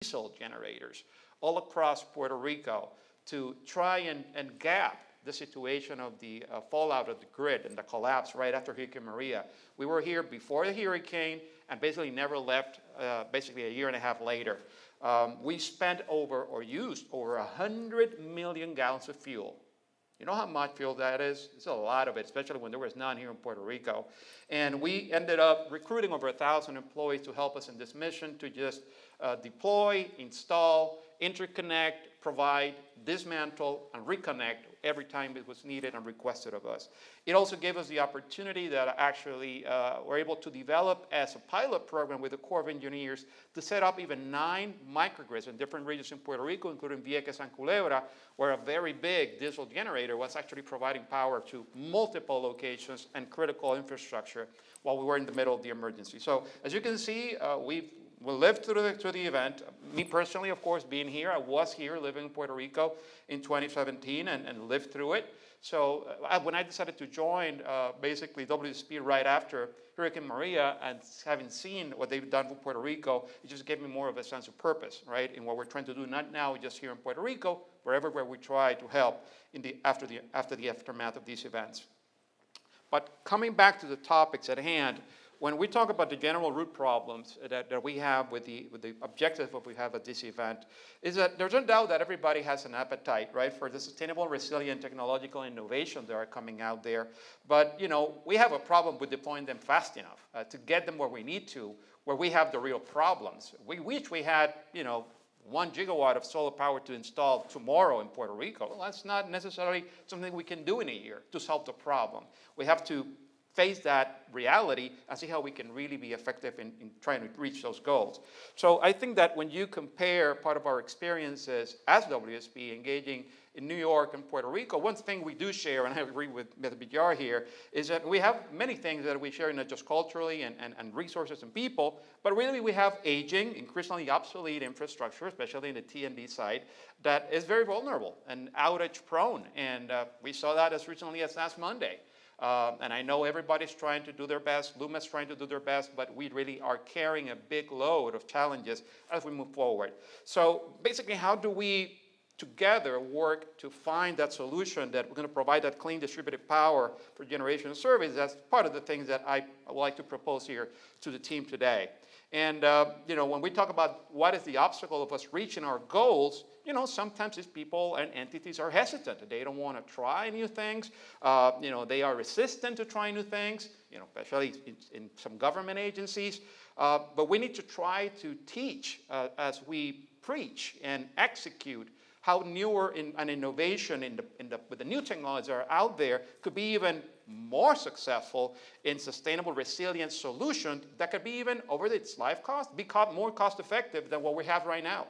diesel generators all across Puerto Rico to try and gap the situation of the fallout of the grid and the collapse right after Hurricane Maria. We were here before the hurricane and basically never left basically a year and a half later. We spent or used over 100 million gallons of fuel. You know how much fuel that is? It's a lot of it, especially when there was none here in Puerto Rico. And we ended up recruiting over 1,000 employees to help us in this mission to just deploy, install, interconnect, provide, dismantle, and reconnect every time it was needed and requested of us. It also gave us the opportunity that actually we're able to develop as a pilot program with the Corps of Engineers to set up even 9 microgrids in different regions in Puerto Rico, including Vieques and Culebra, where a very big diesel generator was actually providing power to multiple locations and critical infrastructure while we were in the middle of the emergency. So as you can see, we lived through the event. Me personally, of course, being here, I was here living in Puerto Rico in 2017 and lived through it. So when I decided to join basically WSP right after Hurricane Maria and having seen what they've done for Puerto Rico, it just gave me more of a sense of purpose, right, in what we're trying to do, not now just here in Puerto Rico, but everywhere we try to help after the aftermath of these events. But coming back to the topics at hand, when we talk about the general root problems that we have with the objective that we have at this event, is that there's no doubt that everybody has an appetite, right, for the sustainable, resilient technological innovations that are coming out there. But, you know, we have a problem with deploying them fast enough to get them where we need to, where we have the real problems. We wish we had, you know, 1 gigawatt of solar power to install tomorrow in Puerto Rico. Well, that's not necessarily something we can do in a year to solve the problem. We have to face that reality and see how we can really be effective in trying to reach those goals. So I think that when you compare part of our experiences as WSP engaging in New York and Puerto Rico, one thing we do share, and I agree with Mr. Villar here, is that we have many things that we share, not just culturally and resources and people, but really we have aging, increasingly obsolete infrastructure, especially in the T&D side, that is very vulnerable and outage prone. And we saw that as recently as last Monday. And I know everybody's trying to do their best, LUMA's trying to do their best, but we really are carrying a big load of challenges as we move forward. So basically, how do we together work to find that solution that we're going to provide that clean distributed power for generation and service? That's part of the things that I would like to propose here to the team today. And you know, when we talk about what is the obstacle of us reaching our goals, you know, sometimes these people and entities are hesitant. They don't want to try new things. You know, they are resistant to trying new things, you know, especially in some government agencies. But we need to try to teach as we preach and execute how newer and innovation with the new technologies that are out there could be even more successful in sustainable, resilient solutions that could be even over its life cost, become more cost effective than what we have right now.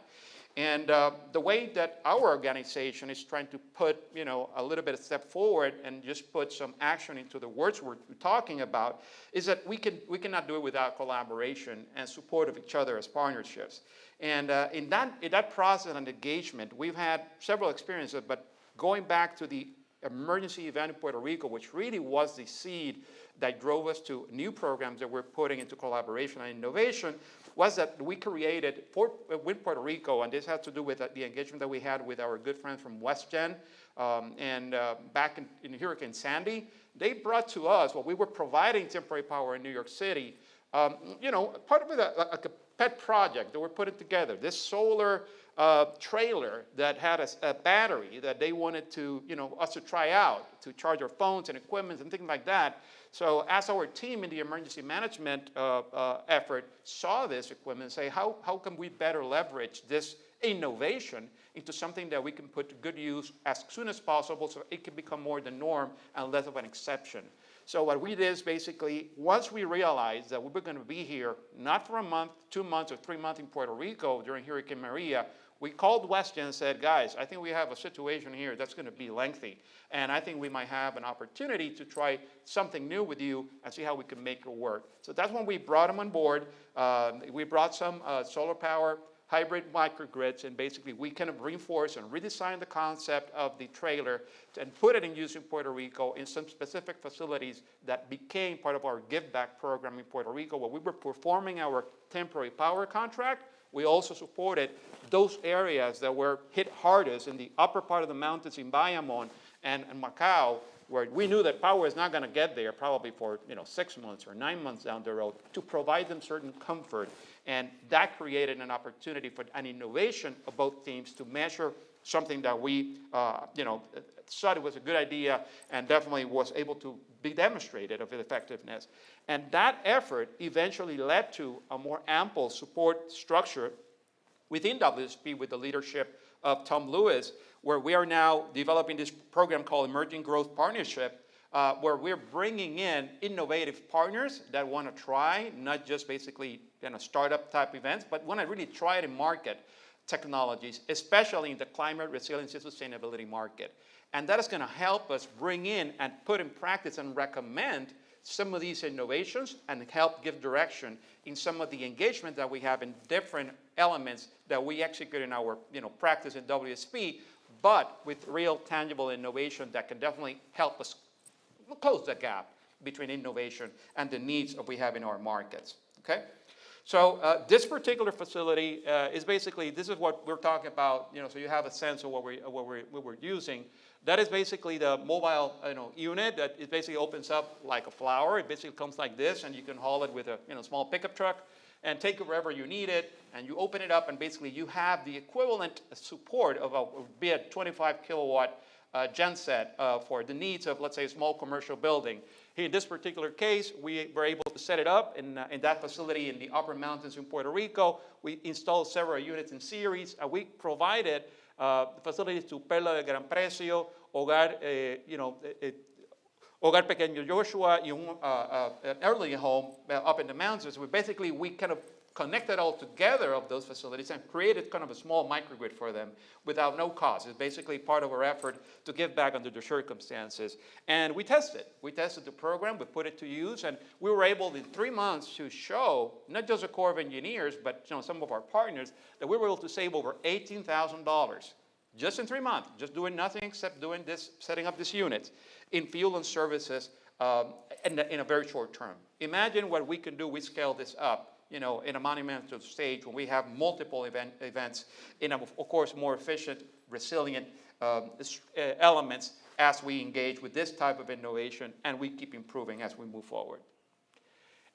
And the way that our organization is trying to put, you know, a little bit of step forward and just put some action into the words we're talking about is that we cannot do it without collaboration and support of each other as partnerships. And in that process and engagement, we've had several experiences, but going back to the emergency event in Puerto Rico, which really was the seed that drove us to new programs that we're putting into collaboration and innovation, was that we created with Puerto Rico, and this has to do with the engagement that we had with our good friends from WestGen, and back in Hurricane Sandy, they brought to us, while we were providing temporary power in New York City, you know, part of it, like a pet project that we're putting together, this solar trailer that had a battery that they wanted to, you know, us to try out to charge our phones and equipment and things like that. So as our team in the emergency management effort saw this equipment and say, how can we better leverage this innovation into something that we can put to good use as soon as possible so it can become more the norm and less of an exception. So what we did is basically, once we realized that we were going to be here, not for a month, 2 months, or 3 months in Puerto Rico during Hurricane Maria, we called WestGen and said, guys, I think we have a situation here that's going to be lengthy. And I think we might have an opportunity to try something new with you and see how we can make it work. So that's when we brought them on board. We brought some solar power hybrid microgrids, and basically we kind of reinforce and redesign the concept of the trailer and put it in use in Puerto Rico in some specific facilities that became part of our give back program in Puerto Rico, where we were performing our temporary power contract we also supported those areas that were hit hardest in the upper part of the mountains in Bayamon and Macau, where we knew that power is not going to get there probably for 6 months or 9 months down the road, to provide them certain comfort. And that created an opportunity for an innovation of both teams to measure something that we thought it was a good idea and definitely was able to be demonstrated of its effectiveness. And that effort eventually led to a more ample support structure within WSP with the leadership of Tom Lewis, where we are now developing this program called Emerging Growth Partnership, where we're bringing in innovative partners that want to try, not just basically startup type events, but want to really try to market technologies, especially in the climate resilience and sustainability market. And that is going to help us bring in and put in practice and recommend some of these innovations and help give direction in some of the engagement that we have in different elements that we execute in our practice in WSP, but with real tangible innovation that can definitely help us close the gap between innovation and the needs that we have in our markets, okay? So this particular facility is basically, this is what we're talking about, so you have a sense of what we're using. That is basically the mobile unit that it basically opens up like a flower. It basically comes like this, and you can haul it with a small pickup truck and take it wherever you need it, and you open it up, and basically you have the equivalent support of be a 25 kilowatt genset for the needs of, let's say, a small commercial building. Here in this particular case, we were able to set it up in that facility in the upper mountains in Puerto Rico. We installed several units in series, and we provided facilities to Perla de Gran Precio, Hogar Pequeño Joshua, an elderly home up in the mountains. We kind of connected all together of those facilities and created kind of a small microgrid for them without no cost. It's basically part of our effort to give back under the circumstances. And we tested the program, we put it to use, and we were able in 3 months to show, not just the Corps of Engineers, but some of our partners, that we were able to save over $18,000 just in 3 months, just doing nothing except doing this, setting up these units in fuel and services in a very short term. Imagine what we can do, we scale this up, in a monumental stage when we have multiple events in, of course, more efficient, resilient elements as we engage with this type of innovation, and we keep improving as we move forward.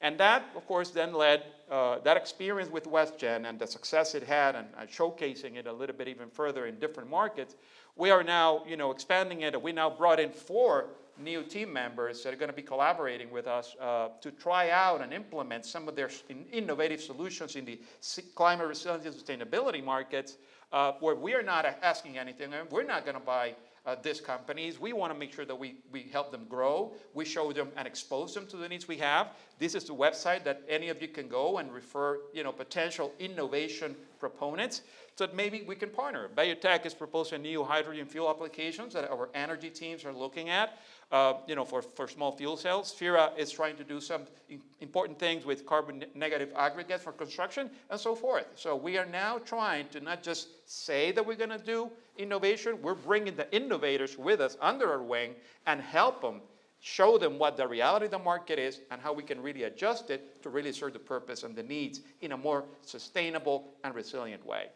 And that, of course, then led, that experience with WestGen and the success it had and showcasing it a little bit even further in different markets, we are now, expanding it. We now brought in 4 new team members that are going to be collaborating with us to try out and implement some of their innovative solutions in the climate resilience and sustainability markets, where we are not asking anything. We're not going to buy these companies. We want to make sure that we help them grow. We show them and expose them to the needs we have. This is the website that any of you can go and refer, potential innovation proponents, so that maybe we can partner. Biotech is proposing new hydrogen fuel applications that our energy teams are looking at, for small fuel cells. FIRA is trying to do some important things with carbon negative aggregates for construction and so forth. So we are now trying to not just say that we're going to do innovation, we're bringing the innovators with us under our wing and help them, show them what the reality of the market is and how we can really adjust it to really serve the purpose and the needs in a more sustainable and resilient way.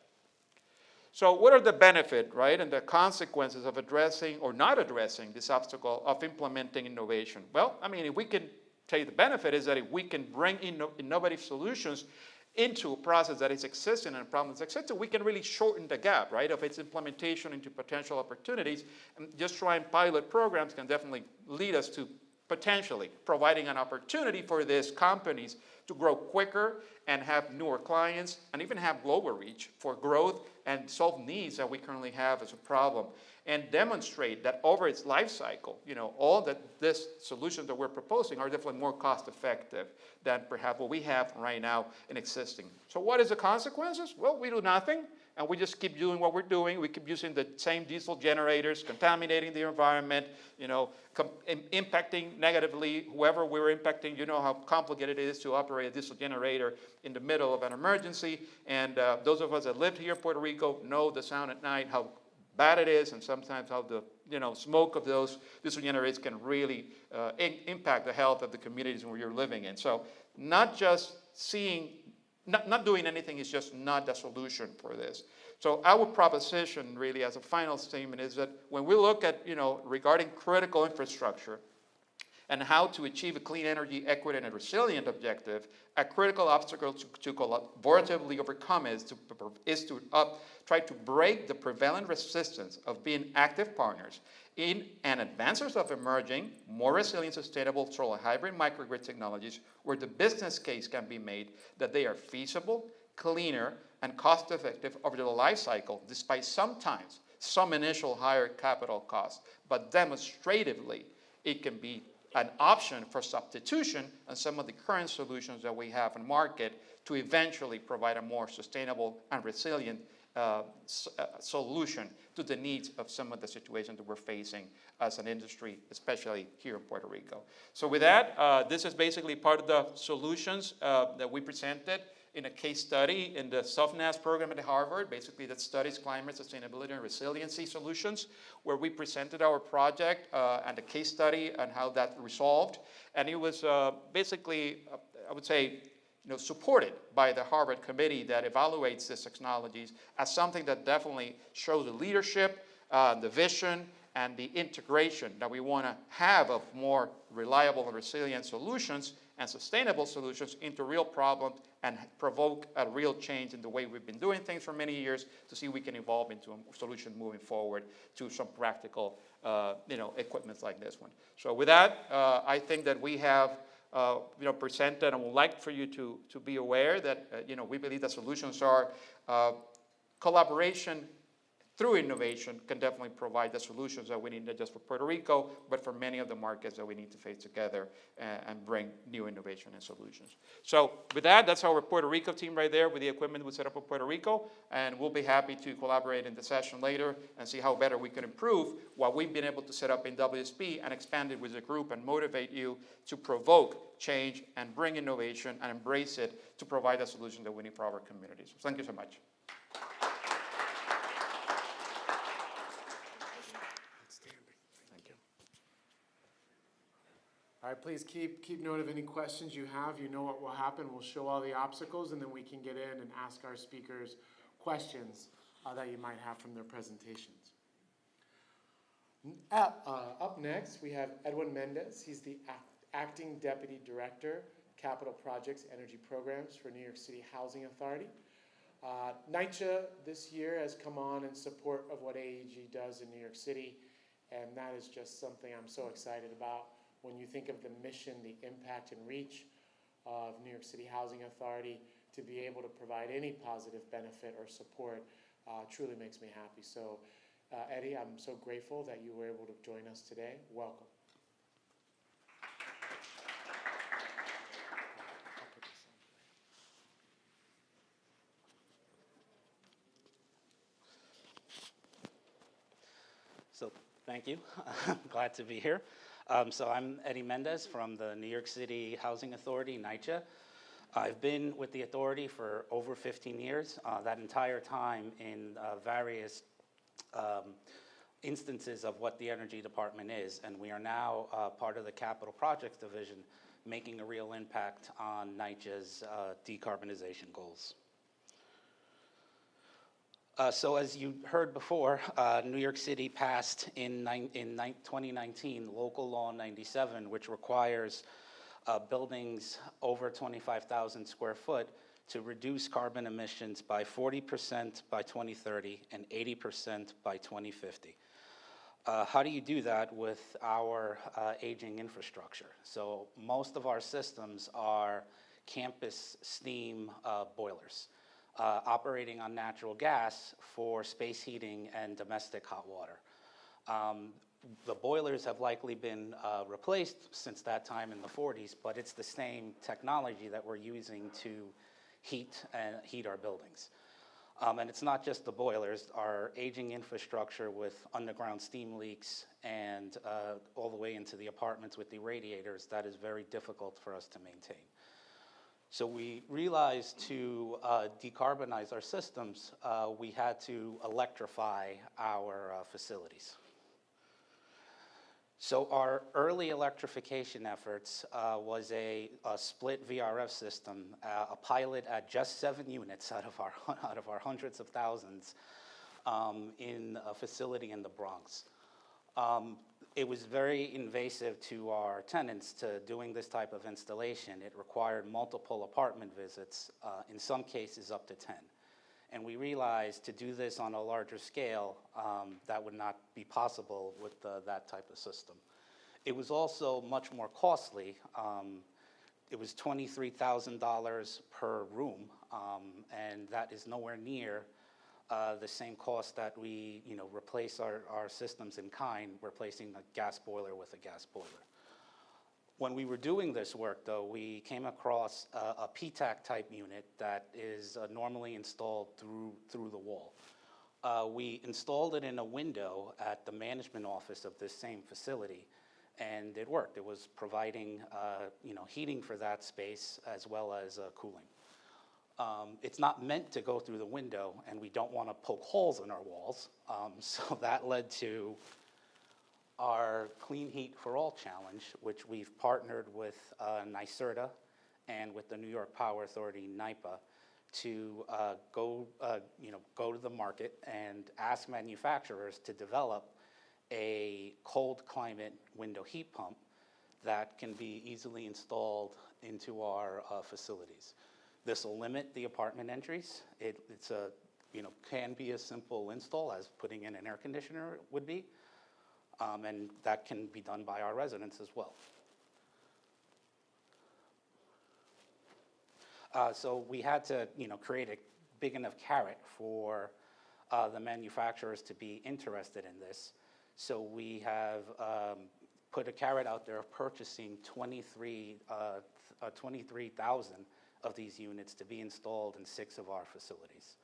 So what are the benefits, right, and the consequences of addressing or not addressing this obstacle of implementing innovation? Well, if we can tell you the benefit is that if we can bring innovative solutions into a process that is existing and a problem that's existing, we can really shorten the gap, right, of its implementation into potential opportunities. And just trying pilot programs can definitely lead us to potentially providing an opportunity for these companies to grow quicker and have newer clients and even have global reach for growth and solve needs that we currently have as a problem, and demonstrate that over its life cycle, all that this solutions that we're proposing are definitely more cost effective than perhaps what we have right now in existing. So what is the consequences? Well, we do nothing, and we just keep doing what we're doing. We keep using the same diesel generators, contaminating the environment, impacting negatively whoever we're impacting. You know how complicated it is to operate a diesel generator in the middle of an emergency. And those of us that lived here in Puerto Rico know the sound at night, how bad it is, and sometimes how the smoke of those diesel generators can really impact the health of the communities where you're living in. So not just seeing not doing anything is just not the solution for this. So our proposition really as a final statement is that when we look at, regarding critical infrastructure and how to achieve a clean energy, equity, and a resilient objective, a critical obstacle to collaboratively overcome is to try to break the prevalent resistance of being active partners in and advancers of emerging, more resilient, sustainable solar hybrid microgrid technologies where the business case can be made that they are feasible, cleaner, and cost-effective over the life cycle, despite sometimes some initial higher capital costs. But demonstratively, it can be an option for substitution on some of the current solutions that we have in market to eventually provide a more sustainable and resilient solution to the needs of some of the situations that we're facing as an industry, especially here in Puerto Rico. So with that, this is basically part of the solutions that we presented in a case study in the SOFNAS program at Harvard, basically that studies climate, sustainability, and resiliency solutions, where we presented our project and a case study and how that resolved. And it was basically, I would say, supported by the Harvard committee that evaluates these technologies as something that definitely shows the leadership, the vision, and the integration that we want to have of more reliable and resilient solutions and sustainable solutions into real problems and provoke a real change in the way we've been doing things for many years to see if we can evolve into a solution moving forward to some practical equipment like this one. So with that, I think that we have presented, and would like for you to be aware that we believe that solutions are collaboration through innovation can definitely provide the solutions that we need, not just for Puerto Rico, but for many of the markets that we need to face together and bring new innovation and solutions. So with that, that's our Puerto Rico team right there with the equipment we set up in Puerto Rico, and we'll be happy to collaborate in the session later and see how better we can improve what we've been able to set up in WSP and expand it with the group and motivate you to provoke change and bring innovation and embrace it to provide the solution that we need for our communities. So thank you so much. All right, please keep note of any questions you have. You know what will happen. We'll show all the obstacles, and then we can get in and ask our speakers questions that you might have from their presentations. Up next, we have Edwin Mendez. He's the Acting Deputy Director, Capital Projects Energy Programs for New York City Housing Authority. NYCHA this year has come on in support of what AEG does in New York City, and that is just something I'm so excited about. When you think of the mission, the impact and reach of New York City Housing Authority, to be able to provide any positive benefit or support truly makes me happy. So Eddie, I'm so grateful that you were able to join us today. Welcome. So thank you. Glad to be here. So I'm Eddie Mendez from the New York City Housing Authority, NYCHA. I've been with the authority for over 15 years, that entire time in various instances of what the Energy Department is, and we are now part of the Capital Projects Division, making a real impact on NYCHA's decarbonization goals. So as you heard before, New York City passed in 2019 Local Law 97, which requires buildings over 25,000 square foot to reduce carbon emissions by 40% by 2030 and 80% by 2050. How do you do that with our aging infrastructure? So most of our systems are campus steam boilers. Operating on natural gas for space heating and domestic hot water. The boilers have likely been replaced since that time in the 40s, but it's the same technology that we're using to heat our buildings. And it's not just the boilers. Our aging infrastructure with underground steam leaks and all the way into the apartments with the radiators, that is very difficult for us to maintain. So we realized to decarbonize our systems, we had to electrify our facilities. So our early electrification efforts was a split VRF system, a pilot at just 7 units out of our hundreds of thousands in a facility in the Bronx. It was very invasive to our tenants to doing this type of installation. It required multiple apartment visits, in some cases up to 10. And we realized to do this on a larger scale, that would not be possible with that type of system. It was also much more costly. It was $23,000 per room, and that is nowhere near the same cost that we, replace our systems in kind, replacing a gas boiler with a gas boiler. When we were doing this work, though, we came across a PTAC type unit that is normally installed through the wall. We installed it in a window at the management office of this same facility, and it worked. It was providing, heating for that space as well as cooling. It's not meant to go through the window, and we don't want to poke holes in our walls, so that led to our Clean Heat for All challenge, which we've partnered with NYSERDA and with the New York Power Authority, NYPA, to go to the market and ask manufacturers to develop a cold climate window heat pump that can be easily installed into our facilities. This will limit the apartment entries. It's can be a simple install as putting in an air conditioner would be. And that can be done by our residents as well. So we had to, create a big enough carrot for the manufacturers to be interested in this. So we have put a carrot out there of purchasing 23,000 of these units to be installed in 6 of our facilities.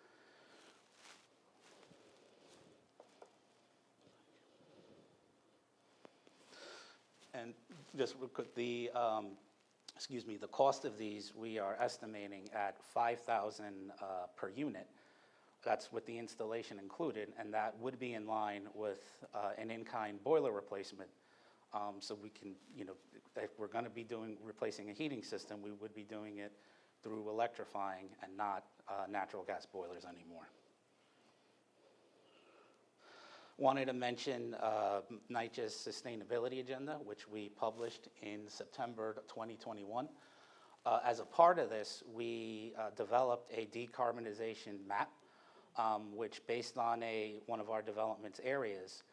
And just real quick, the cost of these we are estimating at $5,000 per unit. That's with the installation included, and that would be in line with an in-kind boiler replacement. So we can, if we're going to be replacing a heating system, we would be doing it through electrifying and not natural gas boilers anymore. Wanted to mention NYCHA's sustainability agenda, which we published in September 2021. As a part of this, we developed a decarbonization map, which based on one of our development areas,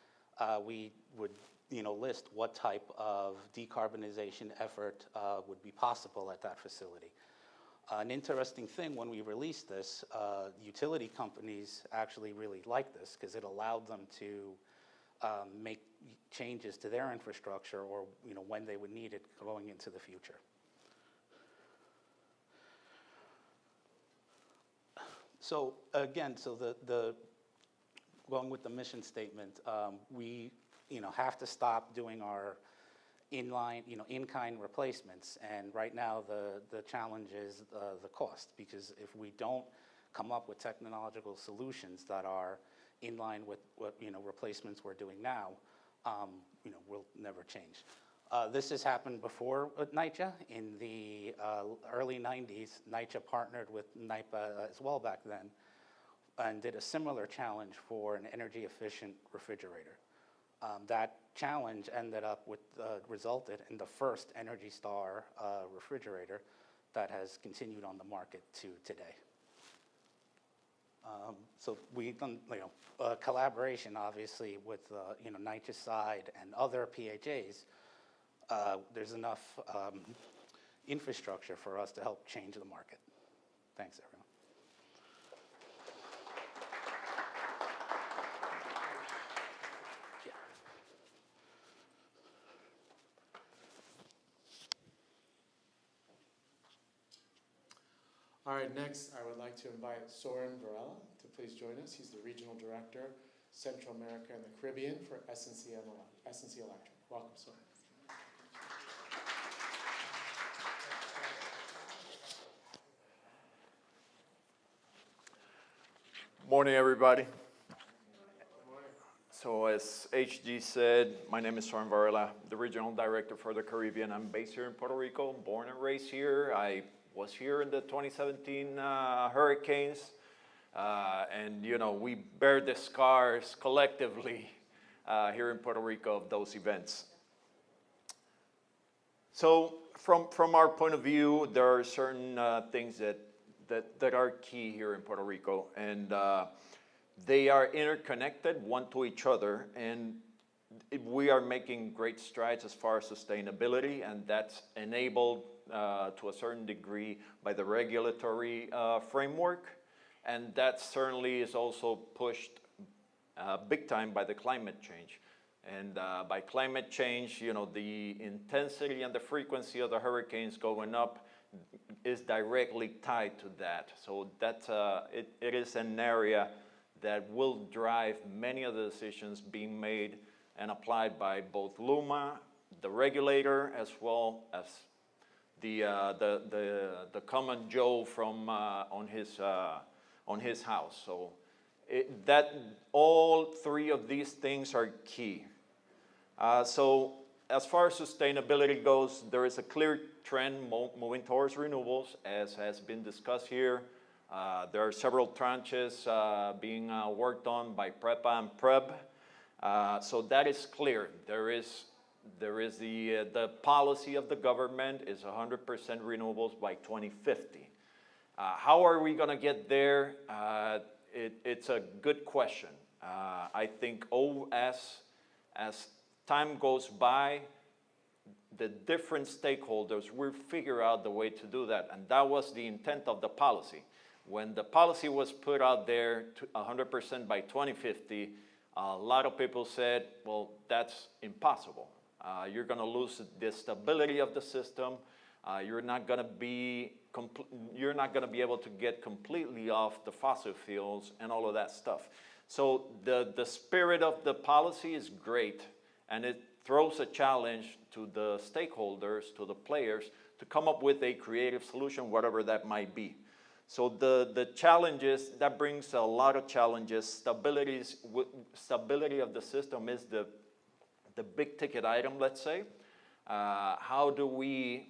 we would list what type of decarbonization effort would be possible at that facility. An interesting thing when we released this, utility companies actually really liked this because it allowed them to make changes to their infrastructure or when they would need it going into the future. So again, the going with the mission statement, we have to stop doing our in-kind replacements, and right now the challenge is the cost, because if we don't come up with technological solutions that are in line with what replacements we're doing now, we'll never change. This has happened before with NYCHA. In the early 90s, NYCHA partnered with NYPA as well back then and did a similar challenge for an energy efficient refrigerator. That challenge ended up resulted in the first Energy Star refrigerator that has continued on the market to today. So we've done collaboration, obviously, with NYCHA side and other PHAs. There's enough infrastructure for us to help change the market. Thanks, everyone. All right, next I would like to invite Soren Varela to please join us. He's the Regional Director, Central America and the Caribbean for S&C Electric. Welcome, Soren. Morning, everybody. So as HG said, my name is Soren Varela, the Regional Director for the Caribbean. I'm based here in Puerto Rico, born and raised here. I was here in the 2017 hurricanes. And you know, we bear the scars collectively here in Puerto Rico of those events. So from our point of view, there are certain things that are key here in Puerto Rico, and they are interconnected one to each other, and we are making great strides as far as sustainability, and that's enabled to a certain degree by the regulatory framework, and that certainly is also pushed big time by the climate change. And by climate change, you know, the intensity and the frequency of the hurricanes going up is directly tied to that. So that's, it is an area that will drive many of the decisions being made and applied by both LUMA, the regulator, as well as the common Joe from on his house. So that all three of these things are key. So as far as sustainability goes, there is a clear trend moving towards renewables, as has been discussed here. There are several tranches being worked on by PREPA and PREB. So that is clear. There is the policy of the government is 100% renewables by 2050. How are we going to get there? It's a good question. I think as time goes by, the different stakeholders will figure out the way to do that. And that was the intent of the policy. When the policy was put out there to 100% by 2050, a lot of people said, well, that's impossible. You're going to lose the stability of the system. You're not going to be able to get completely off the fossil fuels and all of that stuff. So the spirit of the policy is great, and it throws a challenge to the stakeholders, to the players, to come up with a creative solution, whatever that might be. So the challenges, that brings a lot of challenges. Stability of the system is the big ticket item, let's say. How do we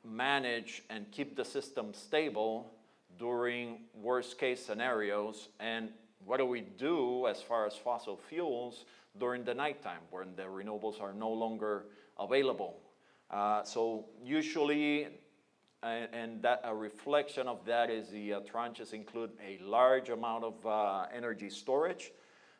manage and keep the system stable during worst case scenarios? And what do we do as far as fossil fuels during the nighttime when the renewables are no longer available? So usually, and that a reflection of that is the tranches include a large amount of energy storage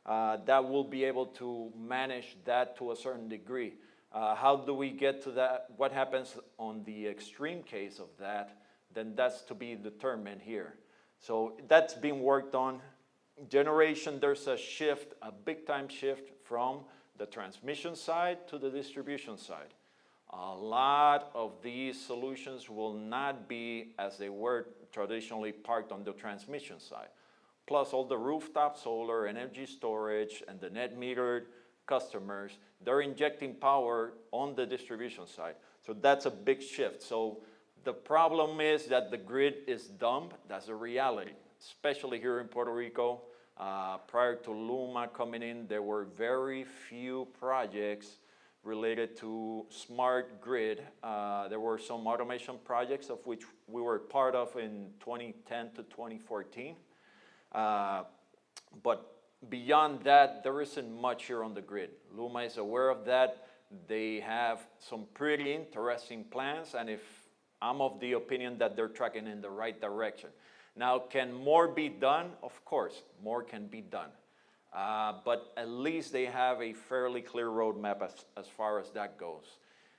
that will be able to manage that to a certain degree. How do we get to that? What happens on the extreme case of that? Then that's to be determined here. So that's being worked on. Generation, there's a shift, a big time shift from the transmission side to the distribution side. A lot of these solutions will not be as they were traditionally parked on the transmission side. Plus all the rooftop solar, energy storage, and the net metered customers, they're injecting power on the distribution side. So that's a big shift. So the problem is that the grid is dumb. That's a reality, especially here in Puerto Rico. Prior to LUMA coming in, there were very few projects related to smart grid. There were some automation projects of which we were part of in 2010 to 2014. But beyond that, there isn't much here on the grid. LUMA is aware of that. They have some pretty interesting plans, and if I'm of the opinion that they're tracking in the right direction. Now, can more be done? Of course, more can be done. But at least they have a fairly clear roadmap as far as that goes.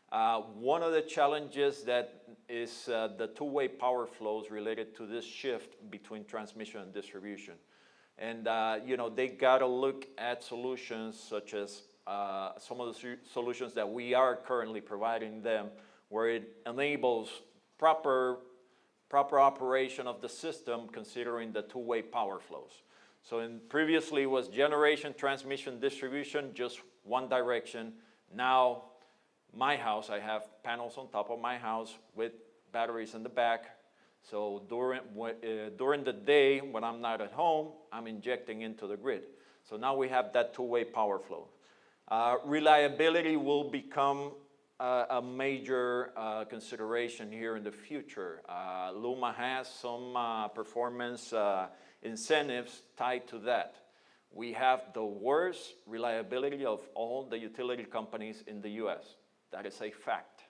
One of the challenges that is the two-way power flows related to this shift between transmission and distribution. And you know, they gotta look at solutions such as some of the solutions that we are currently providing them, where it enables proper operation of the system considering the two-way power flows. So previously it was generation, transmission, distribution, just one direction. Now, my house, I have panels on top of my house with batteries in the back. So during the day, when I'm not at home, I'm injecting into the grid. So now we have that two-way power flow. Reliability will become a major consideration here in the future. LUMA has some performance incentives tied to that. We have the worst reliability of all the utility companies in the US. That is a fact.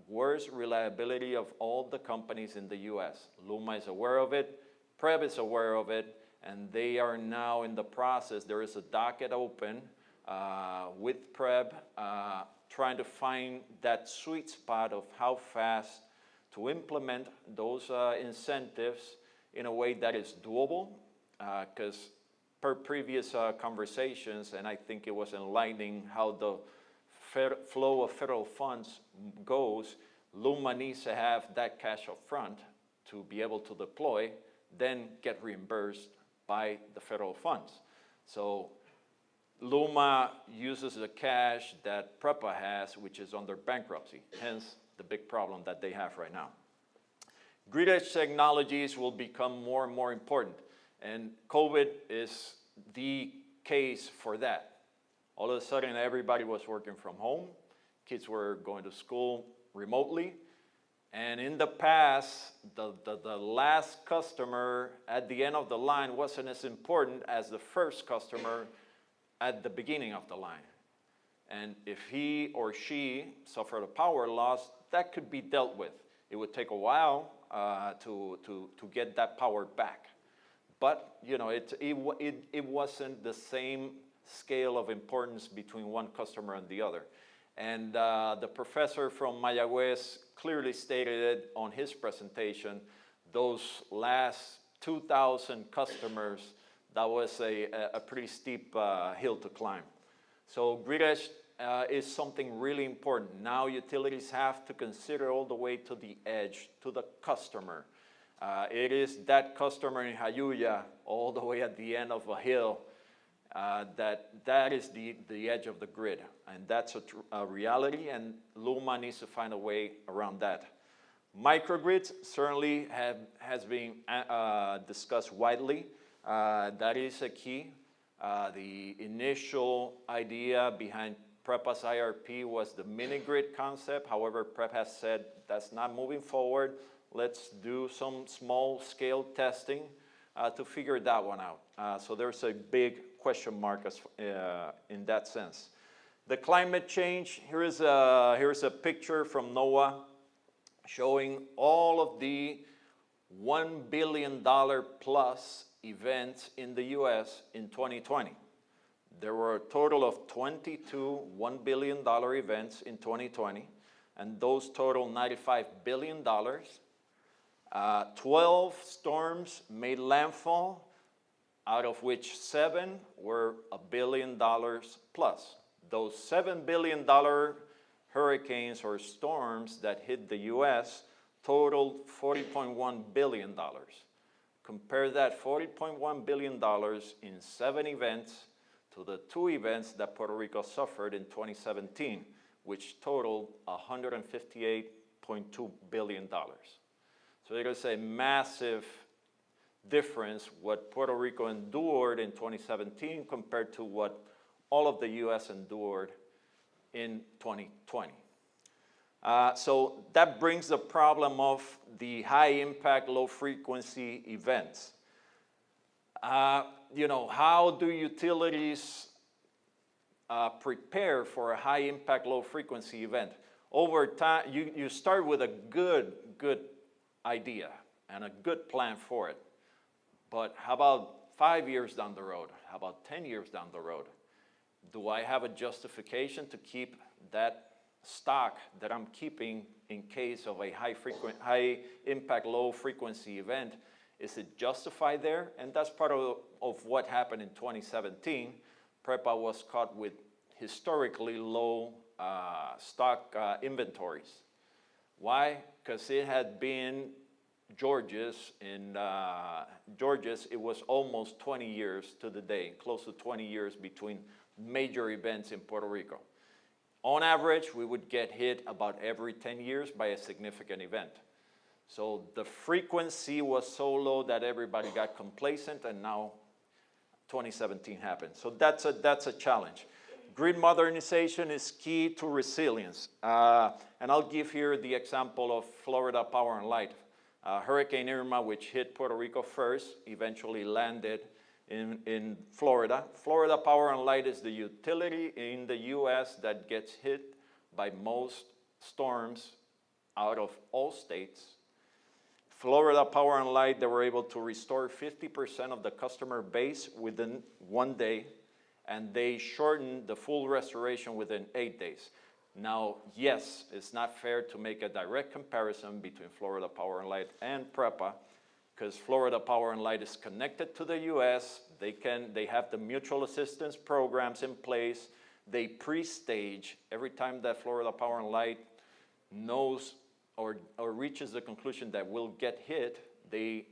Worst reliability of all the companies in the US. LUMA is aware of it, PREB is aware of it, and they are now in the process. There is a docket open with PREB trying to find that sweet spot of how fast to implement those incentives in a way that is doable, because per previous conversations, and I think it was enlightening how the flow of federal funds goes, LUMA needs to have that cash up front to be able to deploy, then get reimbursed by the federal funds. So LUMA uses the cash that PREPA has, which is under bankruptcy, hence the big problem that they have right now. Grid edge technologies will become more and more important, and COVID is the case for that. All of a sudden, everybody was working from home. Kids were going to school remotely. And in the past, the last customer at the end of the line wasn't as important as the first customer at the beginning of the line. And if he or she suffered a power loss, that could be dealt with. It would take a while to get that power back. But you know, it wasn't the same scale of importance between one customer and the other. And the professor from Mayagüez clearly stated it on his presentation. Those last 2,000 customers, that was a pretty steep hill to climb. So grid edge is something really important. Now utilities have to consider all the way to the edge, to the customer. It is that customer in Jayuya, all the way at the end of a hill, that is the edge of the grid. And that's a reality, and LUMA needs to find a way around that. Microgrids certainly has been discussed widely. That is a key. The initial idea behind PREPA's IRP was the mini-grid concept. However, PREP has said that's not moving forward. Let's do some small-scale testing to figure that one out. So there's a big question mark in that sense. The climate change, here's a picture from NOAA showing all of the $1 billion plus events in the US in 2020. There were a total of 22 $1 billion events in 2020, and those total $95 billion. 12 storms made landfall, out of which 7 were $1 billion plus. Those $7 billion hurricanes or storms that hit the US totaled $40.1 billion. Compare that $40.1 billion in 7 events to the 2 events that Puerto Rico suffered in 2017, which totaled $158.2 billion. So it is a massive difference what Puerto Rico endured in 2017 compared to what all of the US endured in 2020. So that brings the problem of the high impact, low frequency events. You know, how do utilities prepare for a high impact, low frequency event? Over time, you start with a good idea and a good plan for it. But how about 5 years down the road? How about 10 years down the road? Do I have a justification to keep that stock that I'm keeping in case of a high impact, low frequency event? Is it justified there? And that's part of what happened in 2017. PREPA was caught with historically low stock inventories. Why? Because it had been Georges. In Georges, it was almost 20 years to the day, close to 20 years between major events in Puerto Rico. On average, we would get hit about every 10 years by a significant event. So the frequency was so low that everybody got complacent, and now 2017 happened. So that's a challenge. Grid modernization is key to resilience. And I'll give here the example of Florida Power and Light. Hurricane Irma, which hit Puerto Rico first, eventually landed in Florida. Florida Power and Light is the utility in the US that gets hit by most storms out of all states. Florida Power and Light, they were able to restore 50% of the customer base within 1 day, and they shortened the full restoration within 8 days. Now, yes, it's not fair to make a direct comparison between Florida Power and Light and PREPA, because Florida Power and Light is connected to the US. They have the mutual assistance programs in place. They pre-stage every time that Florida Power and Light knows or reaches the conclusion that we'll get hit, they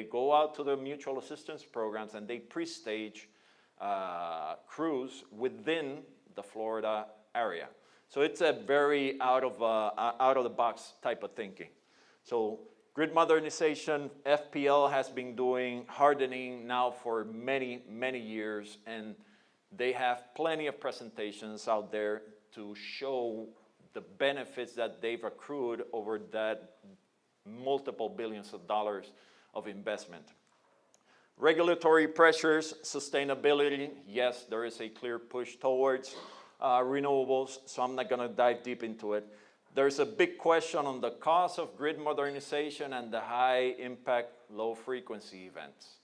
go out to the mutual assistance programs and they pre-stage crews within the Florida area. So it's a very out of the box type of thinking. So grid modernization, FPL has been doing hardening now for many, many years, and they have plenty of presentations out there to show the benefits that they've accrued over that multiple billions of dollars of investment. Regulatory pressures, sustainability, yes, there is a clear push towards renewables, so I'm not gonna dive deep into it. There's a big question on the cost of grid modernization and the high impact, low frequency events.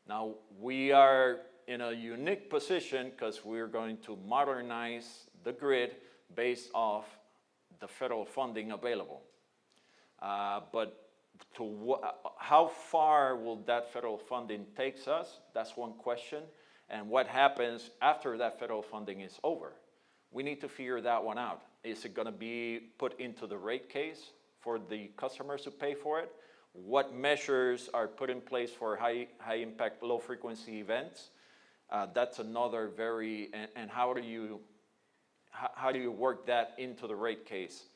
Now, we are in a unique position because we're going to modernize the grid based off the federal funding available. But how far will that federal funding take us? That's one question. And what happens after that federal funding is over? We need to figure that one out. Is it gonna be put into the rate case for the customers to pay for it? What measures are put in place for high impact, low frequency events? That's another and how do you work that into the rate case?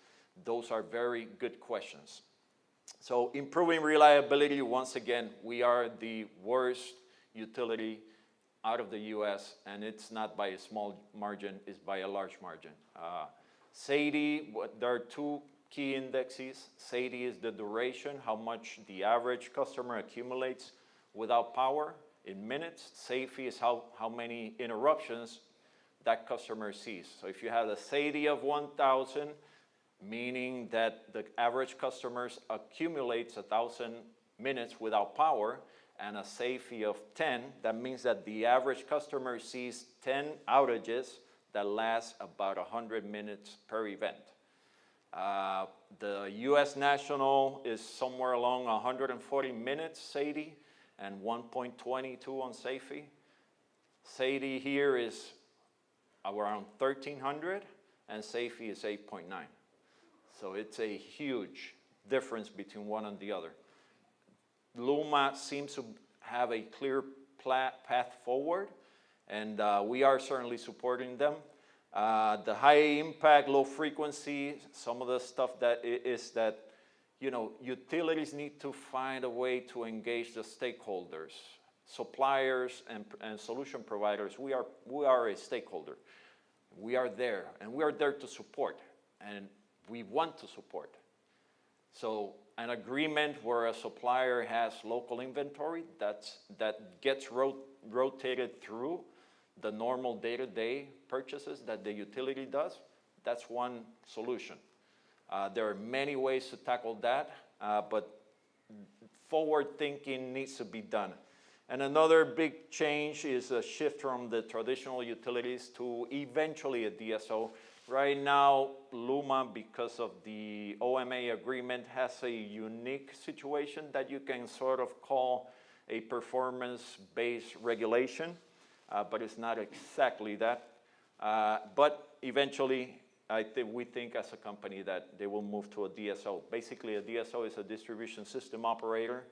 Those are very good questions. So improving reliability, once again, we are the worst utility out of the US, and it's not by a small margin, it's by a large margin. SAIDI, there are two key indexes. SAIDI is the duration, how much the average customer accumulates without power in minutes. SAIFI is how many interruptions that customer sees. So if you have a SAIDI of 1,000, meaning that the average customers accumulates 1,000 minutes without power, and a SAIFI of 10, that means that the average customer sees 10 outages that last about 100 minutes per event. The US national is somewhere along 140 minutes SAIDI and 1.22 on SAIFI. SAIDI here is around 1,300 and SAIFI is 8.9. So it's a huge difference between one and the other. LUMA seems to have a clear path forward, and we are certainly supporting them. The high impact, low frequency, some of the stuff that is that, you know, utilities need to find a way to engage the stakeholders, suppliers and solution providers. We are a stakeholder. We are there, and we are there to support, and we want to support. So an agreement where a supplier has local inventory that gets rotated through the normal day-to-day purchases that the utility does, that's one solution. There are many ways to tackle that, but forward thinking needs to be done. And another big change is a shift from the traditional utilities to eventually a DSO. Right now, LUMA, because of the OMA agreement, has a unique situation that you can sort of call a performance-based regulation, but it's not exactly that. But eventually, we think as a company that they will move to a DSO. Basically, a DSO is a distribution system operator,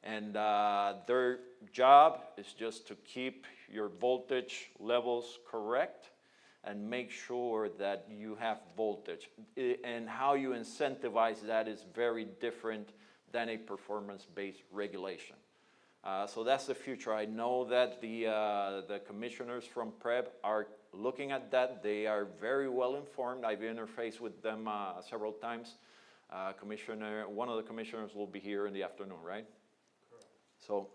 and their job is just to keep your voltage levels correct, and make sure that you have voltage. And how you incentivize that is very different than a performance-based regulation. So that's the future. I know that the commissioners from PREB are looking at that. They are very well informed. I've interfaced with them several times. One of the commissioners will be here in the afternoon, right? Correct. So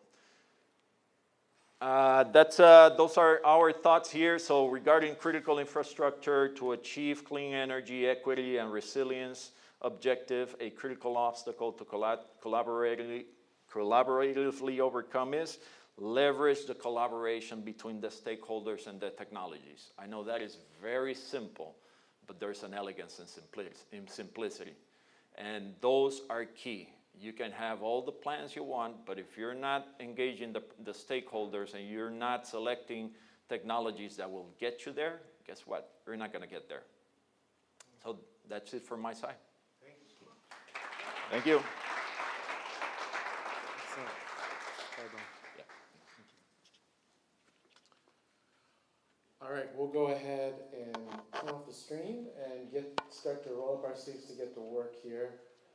those are our thoughts here. So regarding critical infrastructure to achieve clean energy, equity, and resilience objective, a critical obstacle to collaboratively overcome is leverage the collaboration between the stakeholders and the technologies. I know that is very simple, but there's an elegance in simplicity. And those are key. You can have all the plans you want, but if you're not engaging the stakeholders and you're not selecting technologies that will get you there, guess what? You're not going to get there. So that's it from my side. Thank you. All right, we'll go ahead and turn off the stream and start to roll up our sleeves to get to work here.